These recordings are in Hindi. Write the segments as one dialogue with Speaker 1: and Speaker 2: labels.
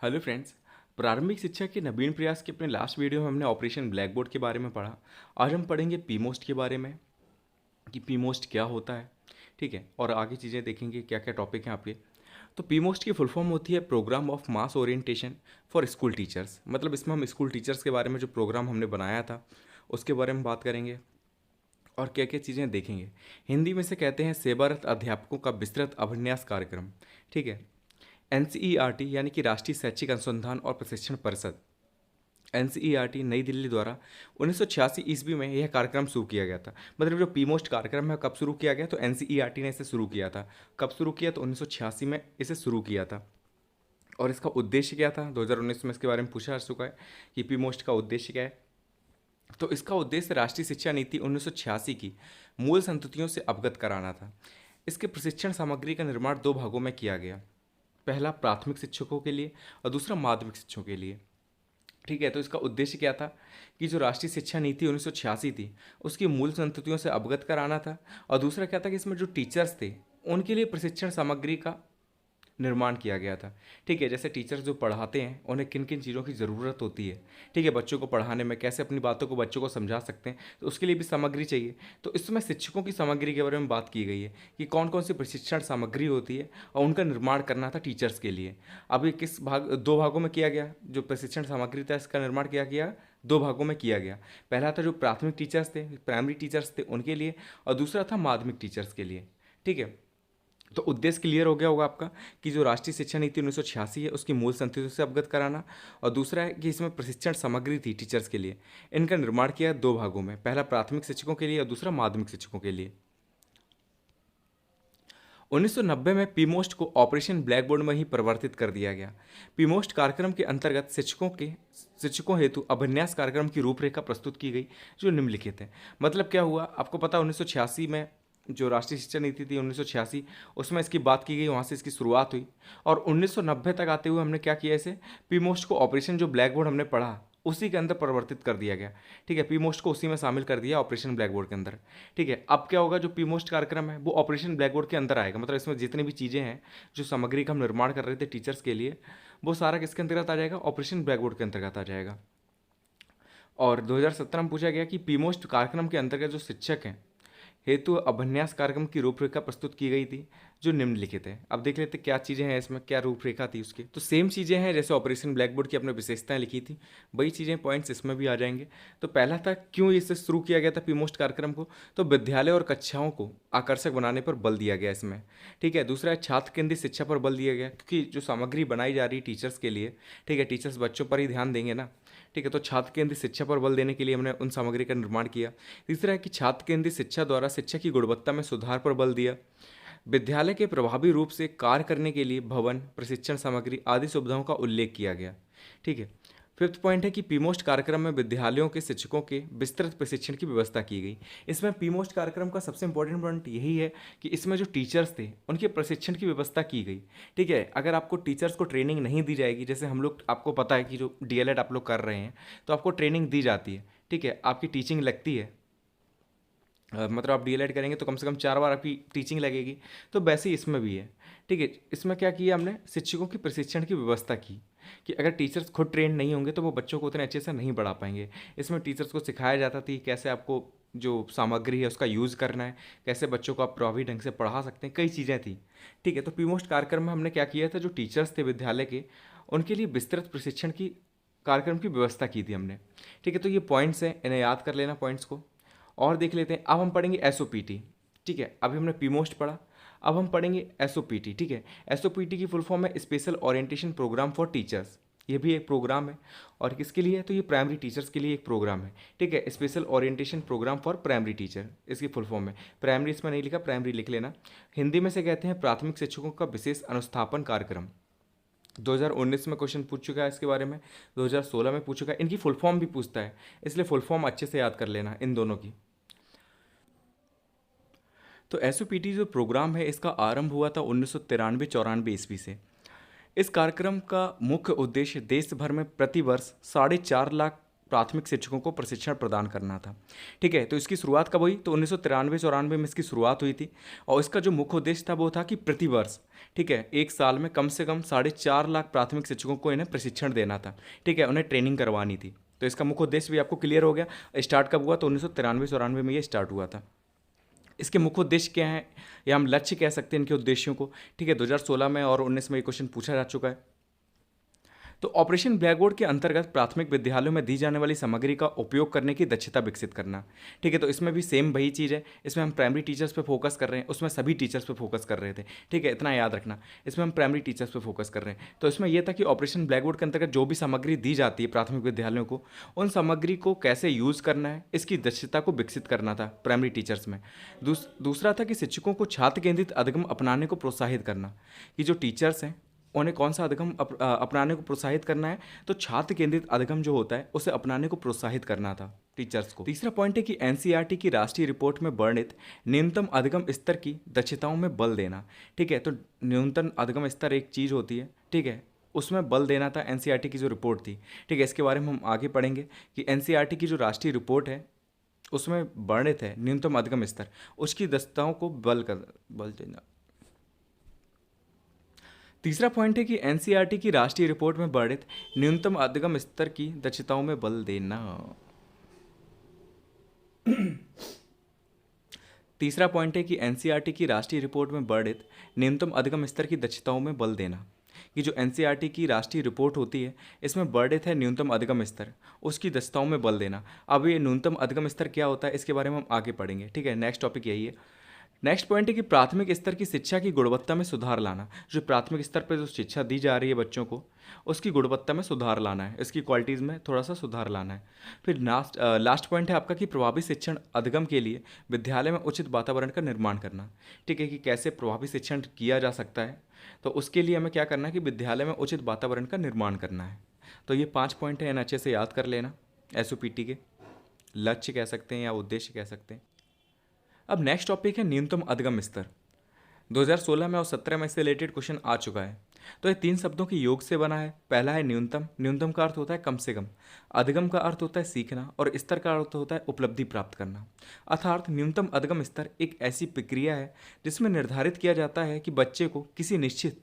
Speaker 1: Hello friends. प्रारंभिक शिक्षा के नवीन प्रयास के अपने लास्ट वीडियो में हमने ऑपरेशन ब्लैक बोर्ड के बारे में पढ़ा। आज हम पढ़ेंगे पी मोस्ट के बारे में कि पी मोस्ट क्या होता है। ठीक है, और आगे चीज़ें देखेंगे क्या क्या टॉपिक हैं आपके। तो पी मोस्ट की फुल फॉर्म होती है programme of mass orientation for school teachers. मतलब इसमें हम स्कूल टीचर्स के बारे में जो प्रोग्राम हमने बनाया था उसके बारे में बात करेंगे और क्या क्या चीज़ें देखेंगे। हिंदी में से कहते हैं सेवारत अध्यापकों का विस्तृत अभिन्यास कार्यक्रम। ठीक है, एनसीईआरटी यानी कि राष्ट्रीय शैक्षिक अनुसंधान और प्रशिक्षण परिषद, एनसीईआरटी नई दिल्ली द्वारा 1986 ईस्वी में यह कार्यक्रम शुरू किया गया था। मतलब जो पी मोस्ट कार्यक्रम है कब शुरू किया गया, तो एनसीईआरटी ने इसे शुरू किया था। कब शुरू किया, तो 1986 में इसे शुरू किया था। और इसका उद्देश्य क्या था, 2019 में इसके बारे में पूछा जा चुका है कि पी मोस्ट का उद्देश्य क्या है। तो इसका उद्देश्य राष्ट्रीय शिक्षा नीति 1986 की मूल संततियों से अवगत कराना था। इसके प्रशिक्षण सामग्री का निर्माण दो भागों में किया गया। पहला प्राथमिक शिक्षकों के लिए और दूसरा माध्यमिक शिक्षकों के लिए। ठीक है, तो इसका उद्देश्य क्या था कि जो राष्ट्रीय शिक्षा नीति 1986 थी उसकी मूल संततियों से अवगत कराना था। और दूसरा क्या था कि इसमें जो टीचर्स थे उनके लिए प्रशिक्षण सामग्री का निर्माण किया गया था। ठीक है, जैसे टीचर्स जो पढ़ाते हैं उन्हें किन किन चीज़ों की ज़रूरत होती है। ठीक है, बच्चों को पढ़ाने में कैसे अपनी बातों को बच्चों को समझा सकते हैं, तो उसके लिए भी सामग्री चाहिए। तो इसमें शिक्षकों की सामग्री के बारे में बात की गई है कि कौन कौन सी प्रशिक्षण सामग्री होती है और उनका निर्माण करना था टीचर्स के लिए। अब ये किस भाग, दो भागों में किया गया। जो प्रशिक्षण सामग्री था इसका निर्माण किया गया दो भागों में किया गया। पहला था जो प्राथमिक टीचर्स थे, प्राइमरी टीचर्स थे उनके लिए, और दूसरा था माध्यमिक टीचर्स के लिए। ठीक है, तो उद्देश्य क्लियर हो गया होगा आपका कि जो राष्ट्रीय शिक्षा नीति 1986 है उसकी मूल संततियों से अवगत कराना, और दूसरा है कि इसमें प्रशिक्षण सामग्री थी टीचर्स के लिए। इनका निर्माण किया दो भागों में, पहला प्राथमिक शिक्षकों के लिए और दूसरा माध्यमिक शिक्षकों के लिए। 1990 में पीमोस्ट को ऑपरेशन ब्लैक बोर्ड में ही परिवर्तित कर दिया गया। पीमोस्ट कार्यक्रम के अंतर्गत शिक्षकों हेतु अभिन्यास कार्यक्रम की रूपरेखा प्रस्तुत की गई जो निम्नलिखित है। मतलब क्या हुआ, आपको पता 1986 में जो राष्ट्रीय शिक्षा नीति थी 1986 उसमें इसकी बात की गई, वहाँ से इसकी शुरुआत हुई। और 1990 तक आते हुए हमने क्या किया, इसे पीमोस्ट को ऑपरेशन जो ब्लैक बोर्ड हमने पढ़ा उसी के अंदर परिवर्तित कर दिया गया। ठीक है, पीमोस्ट को उसी में शामिल कर दिया ऑपरेशन ब्लैक बोर्ड के अंदर। ठीक है, अब क्या होगा, जो पीमोस्ट कार्यक्रम है वो ऑपरेशन ब्लैक बोर्ड के अंदर आएगा। मतलब इसमें जितनी भी चीज़ें हैं जो सामग्री का हम निर्माण कर रहे थे टीचर्स के लिए, वो सारा किसके अंतर्गत आ जाएगा, ऑपरेशन ब्लैक बोर्ड के अंतर्गत आ जाएगा। और 2017 में पूछा गया कि पीमोस्ट कार्यक्रम के अंतर्गत जो शिक्षक हैं हेतु अभिन्यास कार्यक्रम की रूपरेखा प्रस्तुत की गई थी जो निम्नलिखित है। अब देख लेते क्या चीज़ें हैं इसमें, क्या रूपरेखा थी उसकी। तो सेम चीज़ें हैं जैसे ऑपरेशन ब्लैक बोर्ड की अपने विशेषताएं लिखी थी, वही चीज़ें पॉइंट्स इसमें भी आ जाएंगे। तो पहला था क्यों इसे शुरू किया गया था पीमोस्ट कार्यक्रम को, तो विद्यालय और कक्षाओं को आकर्षक बनाने पर बल दिया गया इसमें। ठीक है, दूसरा है छात्र केंद्रित शिक्षा पर बल दिया गया, क्योंकि जो सामग्री बनाई जा रही है टीचर्स के लिए, ठीक है, टीचर्स बच्चों पर ही ध्यान देंगे ना। ठीक है, तो छात्र केंद्रित शिक्षा पर बल देने के लिए हमने उन सामग्री का निर्माण किया। तीसरा है कि छात्र केंद्रित शिक्षा द्वारा शिक्षा की गुणवत्ता में सुधार पर बल दिया। विद्यालय के प्रभावी रूप से कार्य करने के लिए भवन, प्रशिक्षण सामग्री आदि सुविधाओं का उल्लेख किया गया। ठीक है, फिफ्थ पॉइंट है कि पीमोस्ट कार्यक्रम में विद्यालयों के शिक्षकों के विस्तृत प्रशिक्षण की व्यवस्था की गई। इसमें पीमोस्ट कार्यक्रम का सबसे इंपॉर्टेंट पॉइंट यही है कि इसमें जो टीचर्स थे उनके प्रशिक्षण की व्यवस्था की गई। ठीक है, अगर आपको टीचर्स को ट्रेनिंग नहीं दी जाएगी, जैसे हम लोग, आपको पता है कि जो डीएलएड आप लोग कर रहे हैं तो आपको ट्रेनिंग दी जाती है। ठीक है, आपकी टीचिंग लगती है, मतलब आप डीएलएड करेंगे तो कम से कम 4 बार आपकी टीचिंग लगेगी। तो वैसे ही इसमें भी है। ठीक है, इसमें क्या किया हमने, शिक्षकों की प्रशिक्षण की व्यवस्था की कि अगर टीचर्स खुद ट्रेन नहीं होंगे तो वो बच्चों को उतने अच्छे से नहीं पढ़ा पाएंगे। इसमें टीचर्स को सिखाया जाता था कि कैसे आपको जो सामग्री है उसका यूज़ करना है, कैसे बच्चों को आप प्रभावी ढंग से पढ़ा सकते हैं, कई चीज़ें थी। ठीक है, तो पीमोस्ट कार्यक्रम में हमने क्या किया था, जो टीचर्स थे विद्यालय के उनके लिए विस्तृत प्रशिक्षण की कार्यक्रम की व्यवस्था की थी हमने। ठीक है, तो ये पॉइंट्स हैं, इन्हें याद कर लेना पॉइंट्स को। और देख लेते हैं, अब हम पढ़ेंगे एसओपीटी। ठीक है, अभी हमने पीमोस्ट पढ़ा, अब हम पढ़ेंगे एसओपीटी। ठीक है, एसओपीटी की फुल फॉर्म है special orientation programme for teachers. ये भी एक प्रोग्राम है, और किसके लिए है, तो ये प्राइमरी टीचर्स के लिए एक प्रोग्राम है। ठीक है, special orientation programme for primary teacher इसकी फुल फॉर्म है। प्राइमरी इसमें नहीं लिखा, प्राइमरी लिख लेना। हिंदी में से कहते हैं प्राथमिक शिक्षकों का विशेष अनुस्थापन कार्यक्रम। 2019 में क्वेश्चन पूछ चुका है इसके बारे में, 2016 में पूछ चुका है। इनकी फुल फॉर्म भी पूछता है, इसलिए फुल फॉर्म अच्छे से याद कर लेना इन दोनों की। तो एसओपीटी जो प्रोग्राम है इसका आरंभ हुआ था 1993-94 ईस्वी से। इस कार्यक्रम का मुख्य उद्देश्य देश भर में प्रति वर्ष 4.5 लाख प्राथमिक शिक्षकों को प्रशिक्षण प्रदान करना था। ठीक है, तो इसकी शुरुआत कब हुई? तो 1993-94 में इसकी शुरुआत हुई थी और इसका जो मुख्य उद्देश्य था वो था कि प्रतिवर्ष, ठीक है, एक साल में कम से कम 4.5 लाख प्राथमिक शिक्षकों को इन्हें प्रशिक्षण देना था। ठीक है, उन्हें ट्रेनिंग करवानी थी। तो इसका मुख्य उद्देश्य भी आपको क्लियर हो गया। स्टार्ट कब हुआ? तो 1993-94 में ये स्टार्ट हुआ था। इसके मुख्य उद्देश्य क्या है या हम लक्ष्य कह सकते हैं इनके उद्देश्यों को। ठीक है, 2016 में और 19 में ये क्वेश्चन पूछा जा चुका है। तो ऑपरेशन ब्लैक बोर्ड के अंतर्गत प्राथमिक विद्यालयों में दी जाने वाली सामग्री का उपयोग करने की दक्षता विकसित करना। ठीक है, तो इसमें भी सेम वही चीज़ है। इसमें हम प्राइमरी टीचर्स पे फोकस कर रहे हैं, उसमें सभी टीचर्स पे फोकस कर रहे थे। ठीक है, इतना याद रखना, इसमें हम प्राइमरी टीचर्स पे फोकस कर रहे हैं। तो इसमें यह था कि ऑपरेशन ब्लैक बोर्ड के अंतर्गत जो भी सामग्री दी जाती है प्राथमिक विद्यालयों को, उन सामग्री को कैसे यूज़ करना है, इसकी दक्षता को विकसित करना था प्राइमरी टीचर्स में। दूसरा था कि शिक्षकों को छात्र केंद्रित अधिगम अपनाने को प्रोत्साहित करना, कि जो टीचर्स हैं उन्हें कौन सा अधिगम अपनाने को प्रोत्साहित करना है, तो छात्र केंद्रित अधिगम जो होता है उसे अपनाने को प्रोत्साहित करना था टीचर्स को। तीसरा पॉइंट है कि एनसीईआरटी की राष्ट्रीय रिपोर्ट में वर्णित न्यूनतम अधिगम स्तर की दक्षताओं में बल देना। ठीक है, तो न्यूनतम अधिगम स्तर एक चीज़ होती है, ठीक है, उसमें बल देना था एनसीईआरटी की जो रिपोर्ट थी। ठीक है, इसके बारे में हम आगे पढ़ेंगे कि एनसीईआरटी की जो राष्ट्रीय रिपोर्ट है उसमें वर्णित है न्यूनतम अधिगम स्तर, उसकी दक्षताओं को बल देना। तीसरा पॉइंट है कि एनसीईआरटी की राष्ट्रीय रिपोर्ट में वर्णित न्यूनतम अधिगम स्तर की दक्षताओं में बल देना। तीसरा पॉइंट है कि एनसीईआरटी की राष्ट्रीय रिपोर्ट में वर्णित न्यूनतम अधिगम स्तर की दक्षताओं में बल देना। कि जो एनसीईआरटी की राष्ट्रीय रिपोर्ट होती है इसमें वर्णित है न्यूनतम अधिगम स्तर, उसकी दक्षताओं में बल देना। अब ये न्यूनतम अधिगम स्तर क्या होता है इसके बारे में हम आगे पढ़ेंगे। ठीक है, नेक्स्ट टॉपिक यही है। नेक्स्ट पॉइंट है कि प्राथमिक स्तर की शिक्षा की गुणवत्ता में सुधार लाना। जो प्राथमिक स्तर पर जो शिक्षा दी जा रही है बच्चों को, उसकी गुणवत्ता में सुधार लाना है, इसकी क्वालिटीज़ में थोड़ा सा सुधार लाना है। फिर लास्ट पॉइंट है आपका कि प्रभावी शिक्षण अधिगम के लिए विद्यालय में उचित वातावरण का निर्माण करना। ठीक है, कि कैसे प्रभावी शिक्षण किया जा सकता है, तो उसके लिए हमें क्या करना है कि विद्यालय में उचित वातावरण का निर्माण करना है। तो ये 5 पॉइंट हैं, अच्छे से याद कर लेना। एसओपीटी के लक्ष्य कह सकते हैं या उद्देश्य कह सकते हैं। अब नेक्स्ट टॉपिक है न्यूनतम अधिगम स्तर। 2016 में और 17 में इससे रिलेटेड क्वेश्चन आ चुका है। तो ये 3 शब्दों के योग से बना है। पहला है न्यूनतम। न्यूनतम का अर्थ होता है कम से कम, अधिगम का अर्थ होता है सीखना, और स्तर का अर्थ होता है उपलब्धि प्राप्त करना। अर्थात न्यूनतम अधिगम स्तर एक ऐसी प्रक्रिया है जिसमें निर्धारित किया जाता है कि बच्चे को किसी निश्चित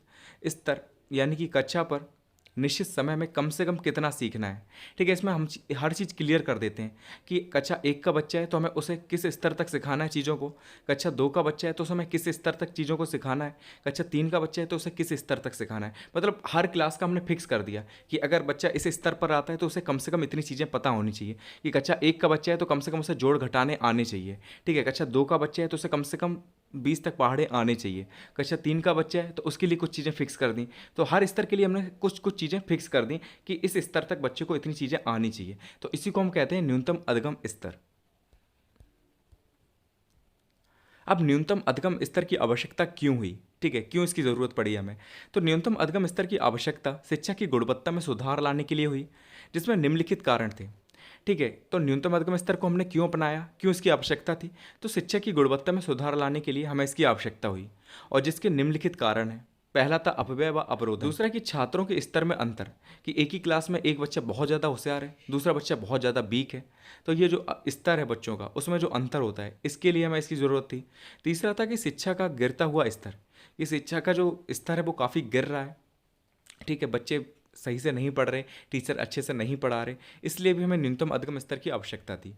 Speaker 1: स्तर यानी कि कक्षा पर निश्चित समय में कम से कम कितना सीखना है। ठीक है, इसमें हम हर चीज़ क्लियर कर देते हैं कि कक्षा 1 का बच्चा है तो हमें उसे किस स्तर तक सिखाना है चीज़ों को, कक्षा 2 का बच्चा है तो उसे हमें किस स्तर तक चीज़ों को सिखाना है, कक्षा 3 का बच्चा है तो उसे किस स्तर तक सिखाना है। मतलब हर क्लास का हमने फिक्स कर दिया कि अगर बच्चा इस स्तर पर आता है तो उसे कम से कम इतनी चीज़ें पता होनी चाहिए। कि कक्षा 1 का बच्चा है तो कम से कम उसे जोड़ घटाने आने चाहिए। ठीक है, कक्षा 2 का बच्चा है तो उसे कम से कम 20 तक पहाड़े आने चाहिए। कक्षा 3 का बच्चा है तो उसके लिए कुछ चीज़ें फिक्स कर दी। तो हर स्तर के लिए हमने कुछ चीज़ें फिक्स कर दी कि इस स्तर तक बच्चे को इतनी चीज़ें आनी चाहिए। तो इसी को हम कहते हैं न्यूनतम अधिगम स्तर। अब न्यूनतम अधिगम स्तर की आवश्यकता क्यों हुई? ठीक है, क्यों इसकी ज़रूरत पड़ी हमें? तो न्यूनतम अधिगम स्तर की आवश्यकता शिक्षा की गुणवत्ता में सुधार लाने के लिए हुई, जिसमें निम्नलिखित कारण थे। ठीक है, तो न्यूनतम अधिगम स्तर को हमने क्यों अपनाया, क्यों इसकी आवश्यकता थी? तो शिक्षा की गुणवत्ता में सुधार लाने के लिए हमें इसकी आवश्यकता हुई, और जिसके निम्नलिखित कारण हैं। पहला था अपव्यय व अवरोध। दूसरा कि छात्रों के स्तर में अंतर, कि एक ही क्लास में एक बच्चा बहुत ज़्यादा होशियार है, दूसरा बच्चा बहुत ज़्यादा वीक है। तो ये जो स्तर है बच्चों का, उसमें जो अंतर होता है, इसके लिए हमें इसकी ज़रूरत थी। तीसरा था कि शिक्षा का गिरता हुआ स्तर, ये शिक्षा का जो स्तर है वो काफ़ी गिर रहा है। ठीक है, बच्चे सही से नहीं पढ़ रहे, टीचर अच्छे से नहीं पढ़ा रहे, इसलिए भी हमें न्यूनतम अधिगम स्तर की आवश्यकता थी।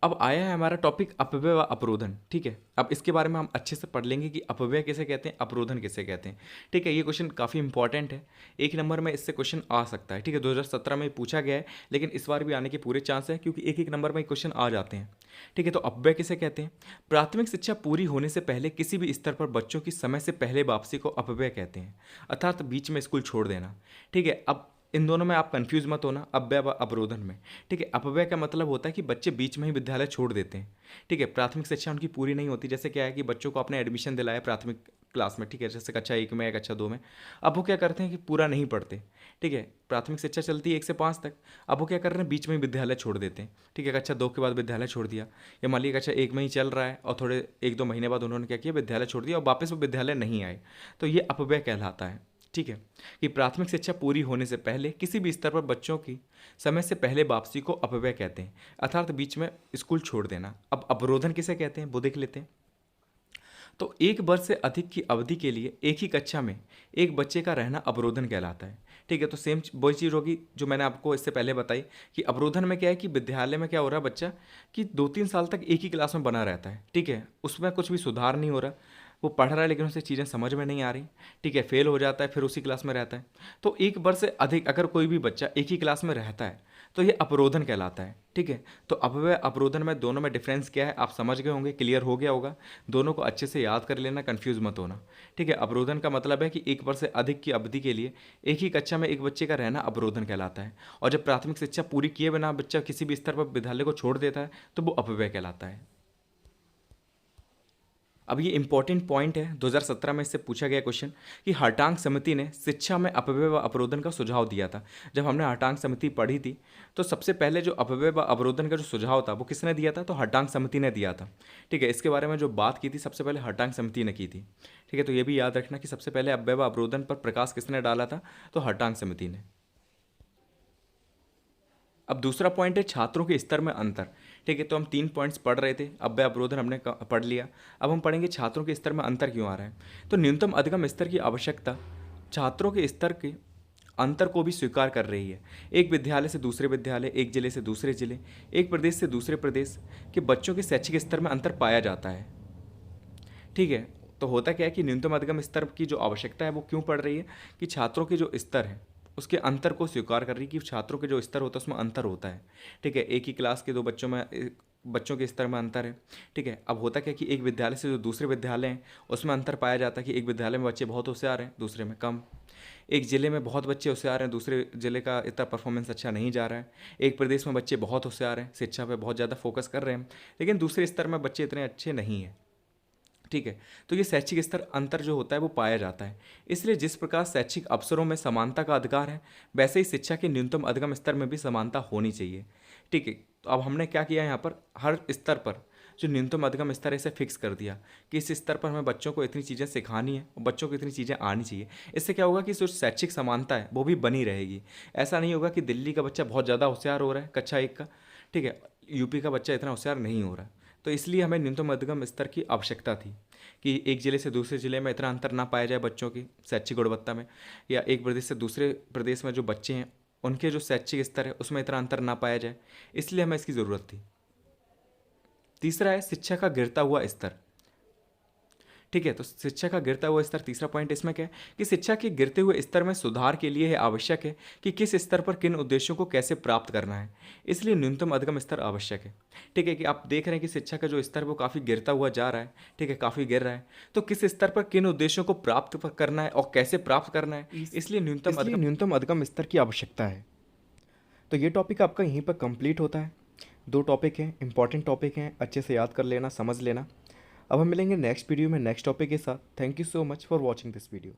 Speaker 1: अब आया है हमारा टॉपिक अपव्यय व अवरोधन। ठीक है, अब इसके बारे में हम अच्छे से पढ़ लेंगे कि अपव्यय किसे कहते हैं, अवरोधन किसे कहते हैं। ठीक है, ये क्वेश्चन काफ़ी इंपॉर्टेंट है, 1 नंबर में इससे क्वेश्चन आ सकता है। ठीक है, 2017 में पूछा गया है, लेकिन इस बार भी आने के पूरे चांस है, क्योंकि 1-1 नंबर में क्वेश्चन आ जाते हैं। ठीक है, तो अपव्यय किसे कहते हैं? प्राथमिक शिक्षा पूरी होने से पहले किसी भी स्तर पर बच्चों की समय से पहले वापसी को अपव्यय कहते हैं, अर्थात बीच में स्कूल छोड़ देना। ठीक है, अब इन दोनों में आप कंफ्यूज मत होना, अपव्यय व अवरोधन में। ठीक है, अपव्यय का मतलब होता है कि बच्चे बीच में ही विद्यालय छोड़ देते हैं। ठीक है, प्राथमिक शिक्षा उनकी पूरी नहीं होती। जैसे क्या है कि बच्चों को आपने एडमिशन दिलाया प्राथमिक क्लास में, ठीक है, जैसे कक्षा 1 में या कक्षा 2 में, अब वो क्या करते हैं कि पूरा नहीं पढ़ते। ठीक है, प्राथमिक शिक्षा चलती है 1 से 5 तक, अब वो क्या कर रहे हैं, बीच में ही विद्यालय छोड़ देते हैं। ठीक है, कक्षा 2 के बाद विद्यालय छोड़ दिया, या मान लीजिए कक्षा 1 में ही चल रहा है और थोड़े 1-2 महीने बाद उन्होंने क्या किया, विद्यालय छोड़ दिया और वापस वो विद्यालय नहीं आए, तो ये अपव्यय कहलाता है। ठीक है, कि प्राथमिक शिक्षा पूरी होने से पहले किसी भी स्तर पर बच्चों की समय से पहले वापसी को अपव्यय कहते हैं, अर्थात बीच में स्कूल छोड़ देना। अब अवरोधन किसे कहते हैं वो देख लेते हैं। तो एक वर्ष से अधिक की अवधि के लिए एक ही कक्षा में एक बच्चे का रहना अवरोधन कहलाता है। ठीक है, तो सेम वही चीज़ होगी जो मैंने आपको इससे पहले बताई कि अवरोधन में क्या है कि विद्यालय में क्या हो रहा है, बच्चा कि 2-3 साल तक एक ही क्लास में बना रहता है। ठीक है, उसमें कुछ भी सुधार नहीं हो रहा, वो पढ़ रहा है लेकिन उसे चीज़ें समझ में नहीं आ रही। ठीक है, फेल हो जाता है, फिर उसी क्लास में रहता है। तो एक वर्ष से अधिक अगर कोई भी बच्चा एक ही क्लास में रहता है तो ये अवरोधन कहलाता है। ठीक है, तो अपव्यय अवरोधन में दोनों में डिफरेंस क्या है आप समझ गए होंगे, क्लियर हो गया होगा। दोनों को अच्छे से याद कर लेना, कंफ्यूज मत होना। ठीक है, अवरोधन का मतलब है कि एक वर्ष से अधिक की अवधि के लिए एक ही कक्षा में एक बच्चे का रहना अवरोधन कहलाता है। और जब प्राथमिक शिक्षा पूरी किए बिना बच्चा किसी भी स्तर पर विद्यालय को छोड़ देता है तो वो अपव्यय कहलाता है। अब ये इंपॉर्टेंट पॉइंट है, 2017 में इससे पूछा गया क्वेश्चन कि हर्टांग समिति ने शिक्षा में अपव्यय व अवरोधन का सुझाव दिया था। जब हमने हर्टांग समिति पढ़ी थी तो सबसे पहले जो अपव्यय व अवरोधन का जो सुझाव था वो किसने दिया था, तो हर्टांग समिति ने दिया था। ठीक है, इसके बारे में जो बात की थी सबसे पहले हर्टांग समिति ने की थी। ठीक है, तो ये भी याद रखना कि सबसे पहले अपव्यय व अवरोधन पर प्रकाश किसने डाला था, तो हर्टांग समिति ने। अब दूसरा पॉइंट है छात्रों के स्तर में अंतर। ठीक है, तो हम 3 पॉइंट्स पढ़ रहे थे, अपव्यय अवरोधन हमने पढ़ लिया। अब हम पढ़ेंगे छात्रों के स्तर में अंतर क्यों आ रहा है। तो न्यूनतम अधिगम स्तर की आवश्यकता छात्रों के स्तर के अंतर को भी स्वीकार कर रही है। एक विद्यालय से दूसरे विद्यालय, एक जिले से दूसरे जिले, एक प्रदेश से दूसरे प्रदेश के बच्चों के शैक्षिक स्तर में अंतर पाया जाता है। ठीक है, तो होता क्या है कि न्यूनतम अधिगम स्तर की जो आवश्यकता है वो क्यों पड़ रही है कि छात्रों के जो स्तर है उसके अंतर को स्वीकार कर रही है कि छात्रों के जो स्तर होता है उसमें अंतर होता है। ठीक है, एक ही क्लास के दो बच्चों के स्तर में अंतर है। ठीक है, अब होता क्या कि एक विद्यालय से जो दूसरे विद्यालय हैं उसमें अंतर पाया जाता है कि एक विद्यालय में बच्चे बहुत होशियार हैं, दूसरे में कम। एक ज़िले में बहुत बच्चे होशियार हैं, दूसरे ज़िले का इतना परफॉर्मेंस अच्छा नहीं जा रहा है। एक प्रदेश में बच्चे बहुत होशियार हैं, शिक्षा पे बहुत ज़्यादा फोकस कर रहे हैं, लेकिन दूसरे स्तर में बच्चे इतने अच्छे नहीं हैं। ठीक है, तो ये शैक्षिक स्तर अंतर जो होता है वो पाया जाता है। इसलिए जिस प्रकार शैक्षिक अवसरों में समानता का अधिकार है वैसे ही शिक्षा के न्यूनतम अधिगम स्तर में भी समानता होनी चाहिए। ठीक है, तो अब हमने क्या किया यहाँ पर, हर स्तर पर जो न्यूनतम अधिगम स्तर है इसे फिक्स कर दिया कि इस स्तर पर हमें बच्चों को इतनी चीज़ें सिखानी है और बच्चों को इतनी चीज़ें आनी चाहिए। इससे क्या होगा कि जो शैक्षिक समानता है वो भी बनी रहेगी। ऐसा नहीं होगा कि दिल्ली का बच्चा बहुत ज़्यादा होशियार हो रहा है कक्षा 1 का, ठीक है, यूपी का बच्चा इतना होशियार नहीं हो रहा है। तो इसलिए हमें न्यूनतम अधिगम स्तर की आवश्यकता थी कि एक ज़िले से दूसरे ज़िले में इतना अंतर ना पाया जाए बच्चों की शैक्षिक गुणवत्ता में, या एक प्रदेश से दूसरे प्रदेश में जो बच्चे हैं उनके जो शैक्षिक स्तर है उसमें इतना अंतर ना पाया जाए, इसलिए हमें इसकी ज़रूरत थी। तीसरा है शिक्षा का गिरता हुआ स्तर। ठीक है, तो शिक्षा का गिरता हुआ स्तर तीसरा पॉइंट इसमें क्या है कि शिक्षा के गिरते हुए स्तर में सुधार के लिए यह आवश्यक है कि किस स्तर पर किन उद्देश्यों को कैसे प्राप्त करना है, इसलिए न्यूनतम अधिगम स्तर आवश्यक है। ठीक है, कि आप देख रहे हैं कि शिक्षा का जो स्तर है वो काफ़ी गिरता हुआ जा रहा है। ठीक है, काफ़ी गिर रहा है, तो किस स्तर पर किन उद्देश्यों को प्राप्त करना है और कैसे प्राप्त करना है, इसलिए न्यूनतम अधिगम स्तर की आवश्यकता है। तो ये टॉपिक आपका यहीं पर कंप्लीट होता है। 2 टॉपिक हैं, इंपॉर्टेंट टॉपिक हैं, अच्छे से याद कर लेना, समझ लेना। अब हम मिलेंगे नेक्स्ट वीडियो में नेक्स्ट टॉपिक के साथ। Thank you so much for watching this video.